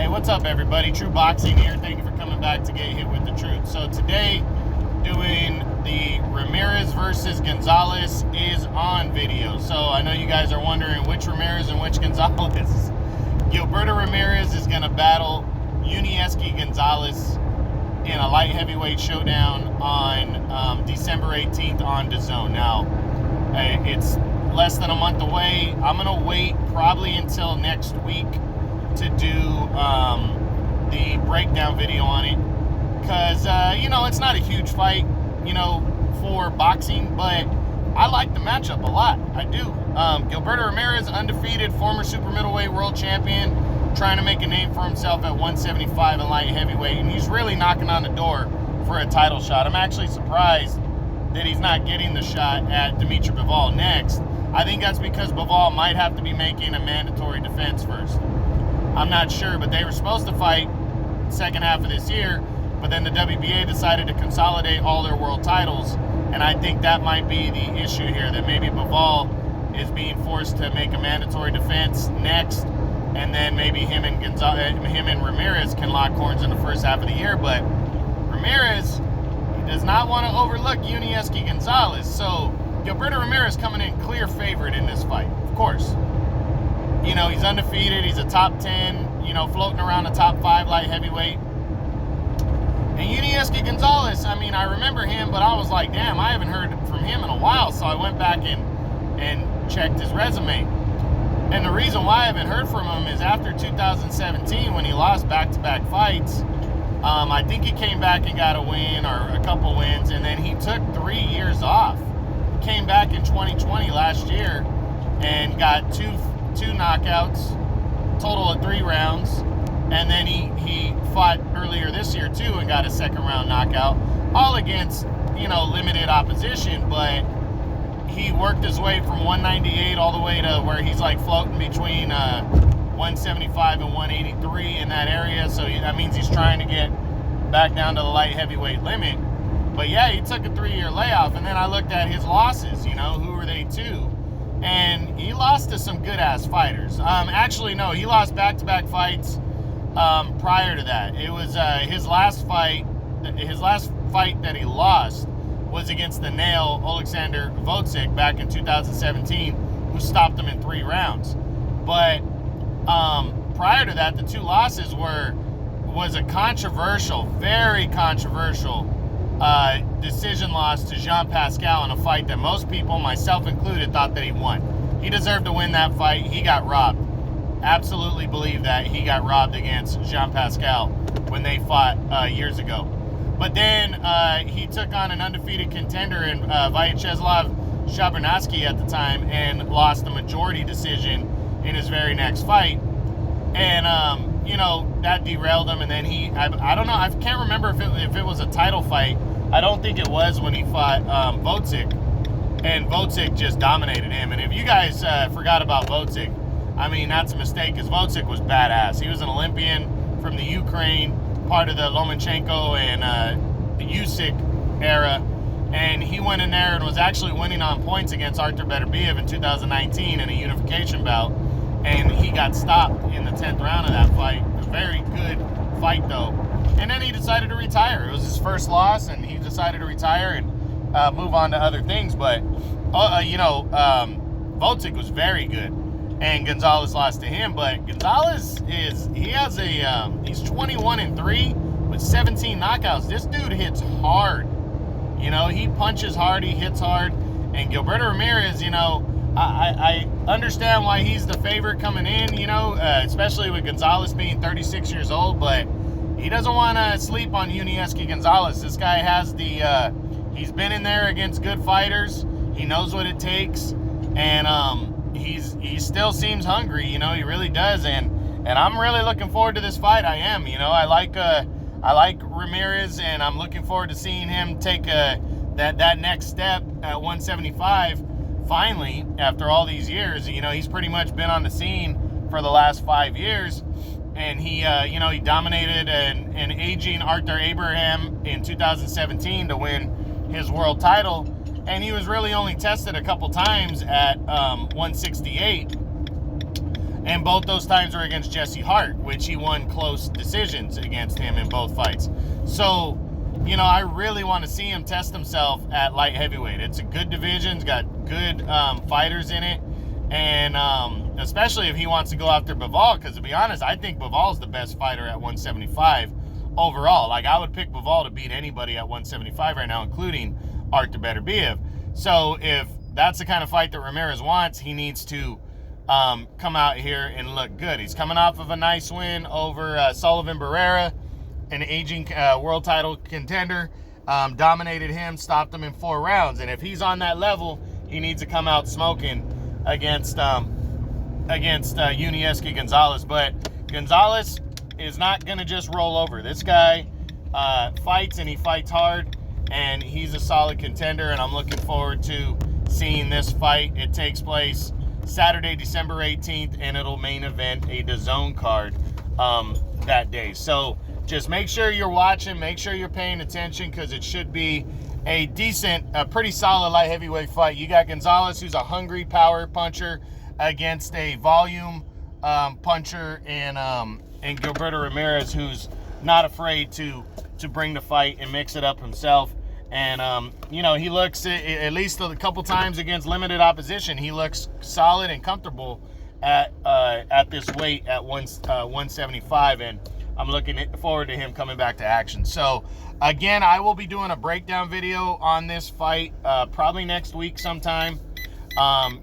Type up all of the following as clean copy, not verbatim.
Hey, what's up, everybody? True Boxing here. Thank you for coming back to get hit with the truth. So today, doing the Ramirez versus Gonzalez is on video. So I know you guys are wondering which Ramirez and which Gonzalez. Gilberto Ramirez is going to battle Yunieski Gonzalez in a light heavyweight showdown on December 18th on DAZN. Now, it's less than a month away. I'm going to wait probably until next week to do the breakdown video on it, because it's not a huge fight for boxing, but I like the matchup a lot. I do. Gilberto Ramirez, undefeated former super middleweight world champion, trying to make a name for himself at 175 in light heavyweight, and he's really knocking on the door for a title shot. I'm actually surprised that he's not getting the shot at Dimitri Bivol next. I think that's because Bivol might have to be making a mandatory defense first. I'm not sure, but they were supposed to fight second half of this year, but then the WBA decided to consolidate all their world titles, and I think that might be the issue here, that maybe Bivol is being forced to make a mandatory defense next, and then maybe him and Ramirez can lock horns in the first half of the year. But Ramirez, he does not want to overlook Yunieski Gonzalez, so Gilberto Ramirez coming in clear favorite in this fight, of course. He's undefeated. He's a top 10, floating around the top 5 light heavyweight. And Yunieski Gonzalez, I remember him, but I was like, damn, I haven't heard from him in a while. So I went back and checked his resume. And the reason why I haven't heard from him is after 2017, when he lost back-to-back fights, I think he came back and got a win or a couple wins, and then he took 3 years off. He came back in 2020 last year and got two knockouts, total of 3 rounds, and then he fought earlier this year too and got a second round knockout, all against limited opposition, but he worked his way from 198 all the way to where he's like floating between 175 and 183 in that area. So that means he's trying to get back down to the light heavyweight limit. But yeah, he took a 3-year layoff, and then I looked at his losses. Who were they to? And he lost to some good-ass fighters. Actually, no, he lost back-to-back fights prior to that. It was his last fight that he lost was against the nail Alexander Vodsik back in 2017, who stopped him in 3 rounds. But prior to that, the 2 losses was a controversial, very controversial decision loss to Jean Pascal in a fight that most people, myself included, thought that he won. He deserved to win that fight. He got robbed. Absolutely believe that he got robbed against Jean Pascal when they fought years ago. But then he took on an undefeated contender in Vyacheslav Shabernatsky at the time and lost a majority decision in his very next fight. And that derailed him, and then I don't know, I can't remember if it was a title fight. I don't think it was when he fought Vodsik, and Vodsik just dominated him. And if you guys forgot about Vodsik, that's a mistake, because Vodsik was badass. He was an Olympian from the Ukraine, part of the Lomachenko and the Usyk era, and he went in there and was actually winning on points against Artur Beterbiev in 2019 in a unification bout. And he got stopped in the 10th round of that fight. It was a very good fight, though. And then he decided to retire. It was his first loss, and he decided to retire and move on to other things. But, Vodsik was very good, and Gonzalez lost to him. But Gonzalez he's 21-3 with 17 knockouts. This dude hits hard. He punches hard, he hits hard. And Gilberto Ramirez, I understand why he's the favorite coming in, especially with Gonzalez being 36 years old, but he doesn't want to sleep on Yunieski Gonzalez. This guy has he's been in there against good fighters. He knows what it takes, and he still seems hungry, he really does, and I'm really looking forward to this fight. I am, I like Ramirez, and I'm looking forward to seeing him take that next step at 175. Finally, after all these years, he's pretty much been on the scene for the last 5 years, and he dominated an aging Arthur Abraham in 2017 to win his world title, and he was really only tested a couple times at 168. And both those times were against Jesse Hart, which he won close decisions against him in both fights. So, you know, I really want to see him test himself at light heavyweight. It's a good division. It's got good fighters in it. And especially if he wants to go after Bivol, because to be honest, I think Bivol's the best fighter at 175 overall. Like, I would pick Bivol to beat anybody at 175 right now, including Artur Beterbiev. So if that's the kind of fight that Ramirez wants, he needs to come out here and look good. He's coming off of a nice win over Sullivan Barrera, an aging world title contender. Dominated him, stopped him in 4 rounds. And if he's on that level, he needs to come out smoking against Yunieski Gonzalez. But Gonzalez is not going to just roll over. This guy fights, and he fights hard, and he's a solid contender, and I'm looking forward to seeing this fight. It takes place Saturday, December 18th, and it'll main event a DAZN card that day. So just make sure you're watching, make sure you're paying attention, because it should be a decent, a pretty solid light heavyweight fight. You got Gonzalez, who's a hungry power puncher, against a volume puncher, and Gilberto Ramirez, who's not afraid to bring the fight and mix it up himself. And, you know, he looks, at least a couple times against limited opposition, he looks solid and comfortable at this weight at 175. And I'm looking forward to him coming back to action. So, again, I will be doing a breakdown video on this fight probably next week sometime,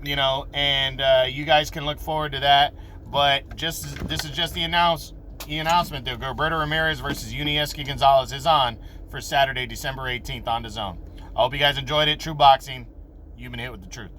you know, and you guys can look forward to that. But this is just the announcement that Gilberto Ramirez versus Yunieski Gonzalez is on for Saturday, December 18th on DAZN. I hope you guys enjoyed it. True Boxing, you've been hit with the truth.